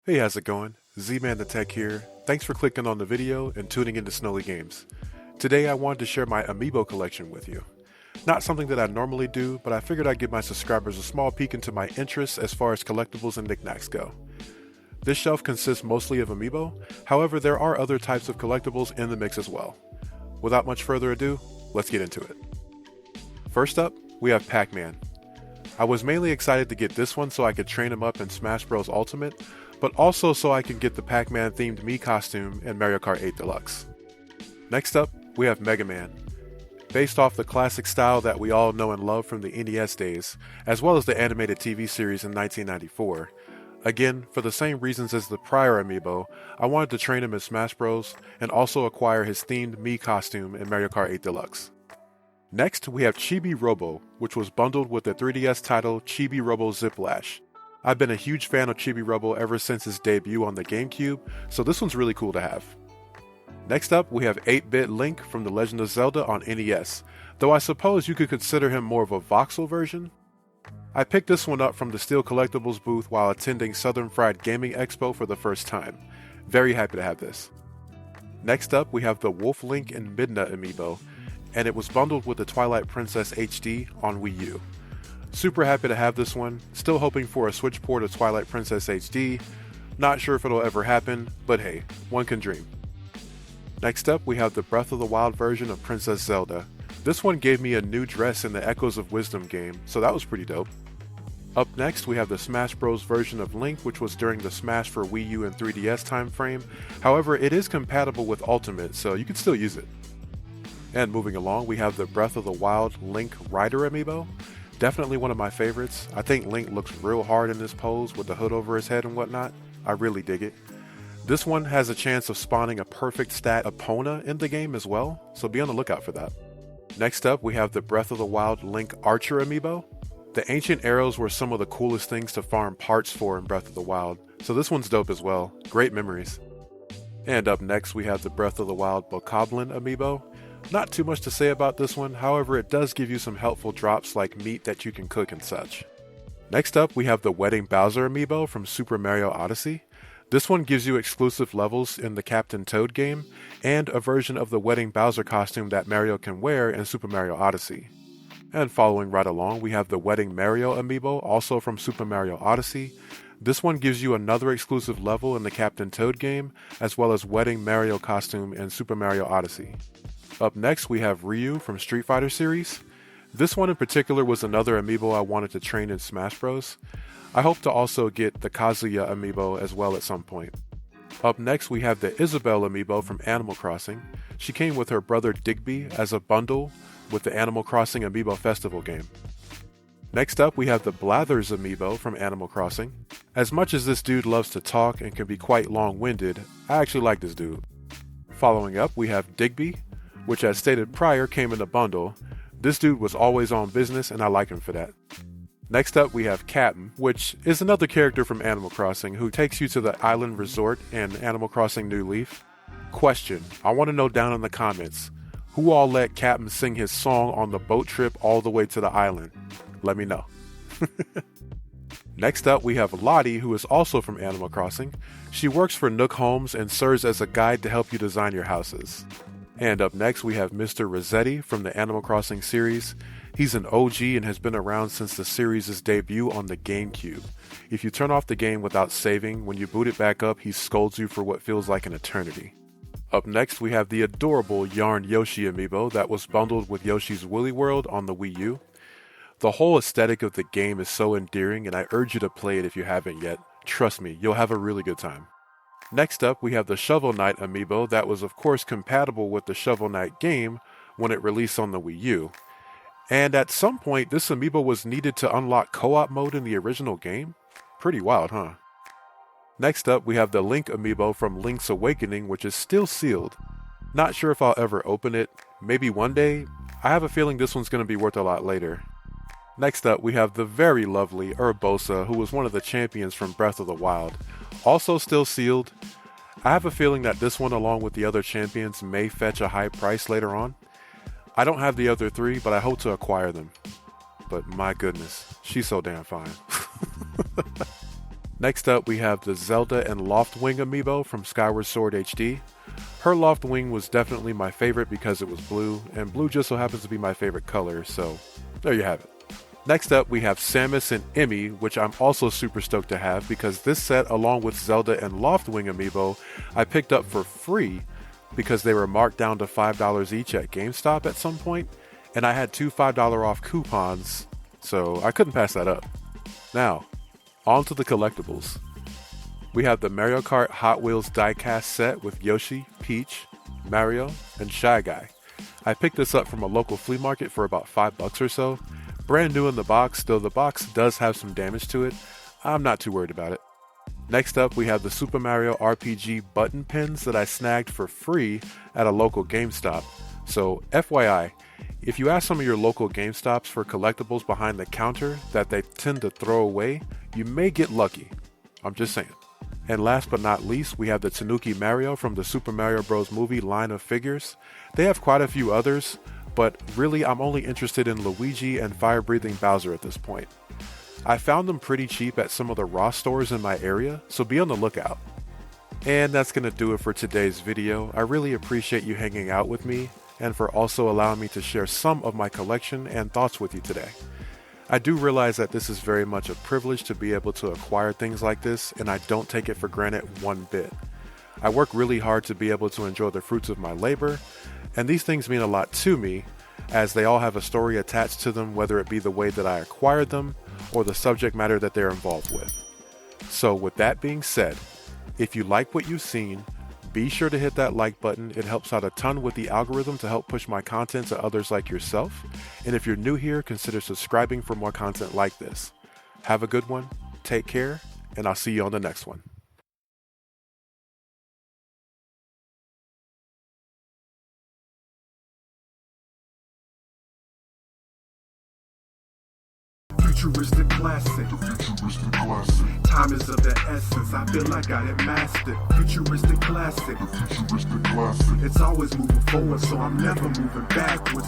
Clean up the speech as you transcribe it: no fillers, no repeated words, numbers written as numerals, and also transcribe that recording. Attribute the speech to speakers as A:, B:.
A: Hey, how's it going? ZmanTheTech here. Thanks for clicking on the video and tuning into SnoleyGames. Today I wanted to share my Amiibo collection with you. Not something that I normally do, but I figured I'd give my subscribers a small peek into my interests as far as collectibles and knickknacks go. This shelf consists mostly of Amiibo, however there are other types of collectibles in the mix as well. Without much further ado, let's get into it. First up, we have Pac-Man. I was mainly excited to get this one so I could train him up in Smash Bros. Ultimate, but also so I can get the Pac-Man themed Mii costume in Mario Kart 8 Deluxe. Next up, we have Mega Man. Based off the classic style that we all know and love from the NES days, as well as the animated TV series in 1994. Again, for the same reasons as the prior Amiibo, I wanted to train him in Smash Bros. And also acquire his themed Mii costume in Mario Kart 8 Deluxe. Next, we have Chibi Robo, which was bundled with the 3DS title Chibi Robo Ziplash. I've been a huge fan of Chibi Robo ever since his debut on the GameCube, so this one's really cool to have. Next up, we have 8-Bit Link from The Legend of Zelda on NES, though I suppose you could consider him more of a voxel version. I picked this one up from the Steel Collectibles booth while attending Southern Fried Gaming Expo for the first time. Very happy to have this. Next up, we have the Wolf Link and Midna Amiibo, and it was bundled with the Twilight Princess HD on Wii U. Super happy to have this one, still hoping for a Switch port of Twilight Princess HD, not sure if it'll ever happen, but hey, one can dream. Next up, we have the Breath of the Wild version of Princess Zelda. This one gave me a new dress in the Echoes of Wisdom game, so that was pretty dope. Up next, we have the Smash Bros version of Link, which was during the Smash for Wii U and 3DS time frame. However, it is compatible with Ultimate, so you can still use it. And moving along, we have the Breath of the Wild Link Rider Amiibo. Definitely one of my favorites. I think Link looks real hard in this pose with the hood over his head and whatnot. I really dig it. This one has a chance of spawning a perfect stat Epona in the game as well, so be on the lookout for that. Next up, we have the Breath of the Wild Link Archer Amiibo. The ancient arrows were some of the coolest things to farm parts for in Breath of the Wild, so this one's dope as well. Great memories. And up next, we have the Breath of the Wild Bokoblin Amiibo. Not too much to say about this one, however it does give you some helpful drops like meat that you can cook and such. Next up, we have the Wedding Bowser Amiibo from Super Mario Odyssey. This one gives you exclusive levels in the Captain Toad game, and a version of the Wedding Bowser costume that Mario can wear in Super Mario Odyssey. And following right along, we have the Wedding Mario Amiibo, also from Super Mario Odyssey. This one gives you another exclusive level in the Captain Toad game, as well as Wedding Mario costume in Super Mario Odyssey. Up next, we have Ryu from Street Fighter series. This one in particular was another Amiibo I wanted to train in Smash Bros. I hope to also get the Kazuya Amiibo as well at some point. Up next, we have the Isabelle Amiibo from Animal Crossing. She came with her brother Digby as a bundle with the Animal Crossing Amiibo Festival game. Next up, we have the Blathers Amiibo from Animal Crossing. As much as this dude loves to talk and can be quite long-winded, I actually like this dude. Following up, we have Digby, which as stated prior came in a bundle. This dude was always on business and I like him for that. Next up we have Captain, which is another character from Animal Crossing who takes you to the island resort in Animal Crossing New Leaf. Question, I want to know down in the comments, who all let Captain sing his song on the boat trip all the way to the island? Let me know. Next up we have Lottie, who is also from Animal Crossing. She works for Nook Homes and serves as a guide to help you design your houses. And up next we have Mr. Rossetti from the Animal Crossing series. He's an OG and has been around since the series' debut on the GameCube. If you turn off the game without saving, when you boot it back up, he scolds you for what feels like an eternity. Up next we have the adorable Yarn Yoshi Amiibo that was bundled with Yoshi's Woolly World on the Wii U. The whole aesthetic of the game is so endearing and I urge you to play it if you haven't yet. Trust me, you'll have a really good time. Next up, we have the Shovel Knight Amiibo that was of course compatible with the Shovel Knight game when it released on the Wii U. And at some point, this Amiibo was needed to unlock co-op mode in the original game. Pretty wild, huh? Next up, we have the Link Amiibo from Link's Awakening, which is still sealed. Not sure if I'll ever open it. Maybe one day. I have a feeling this one's going to be worth a lot later. Next up, we have the very lovely Urbosa, who was one of the champions from Breath of the Wild. Also still sealed. I have a feeling that this one, along with the other champions, may fetch a high price later on. I don't have the other three, but I hope to acquire them. But my goodness, she's so damn fine. Next up, we have the Zelda and Loftwing amiibo from Skyward Sword HD. Her Loftwing was definitely my favorite because it was blue, and blue just so happens to be my favorite color, so there you have it. Next up, we have Samus and Emmy, which I'm also super stoked to have because this set, along with Zelda and Loftwing amiibo, I picked up for free because they were marked down to $5 each at GameStop at some point, and I had two $5 off coupons, so I couldn't pass that up. Now, on to the collectibles. We have the Mario Kart Hot Wheels diecast set with Yoshi, Peach, Mario, and Shy Guy. I picked this up from a local flea market for about $5 or so. Brand new in the box, though the box does have some damage to it. I'm not too worried about it. Next up, we have the Super Mario RPG button pins that I snagged for free at a local GameStop. So FYI, if you ask some of your local GameStops for collectibles behind the counter that they tend to throw away, you may get lucky. I'm just saying. And last but not least, we have the Tanuki Mario from the Super Mario Bros. Movie line of figures. They have quite a few others, but really I'm only interested in Luigi and fire-breathing Bowser at this point. I found them pretty cheap at some of the Ross stores in my area, so be on the lookout. And that's going to do it for today's video. I really appreciate you hanging out with me and for also allowing me to share some of my collection and thoughts with you today. I do realize that this is very much a privilege to be able to acquire things like this, and I don't take it for granted one bit. I work really hard to be able to enjoy the fruits of my labor, and these things mean a lot to me, as they all have a story attached to them, whether it be the way that I acquired them or the subject matter that they're involved with. So with that being said, if you like what you've seen, be sure to hit that like button. It helps out a ton with the algorithm to help push my content to others like yourself. And if you're new here, consider subscribing for more content like this. Have a good one, take care, and I'll see you on the next one.
B: Futuristic classic. Time is of the essence. I feel I got it mastered. Futuristic classic. It's always moving forward, so I'm never moving backwards.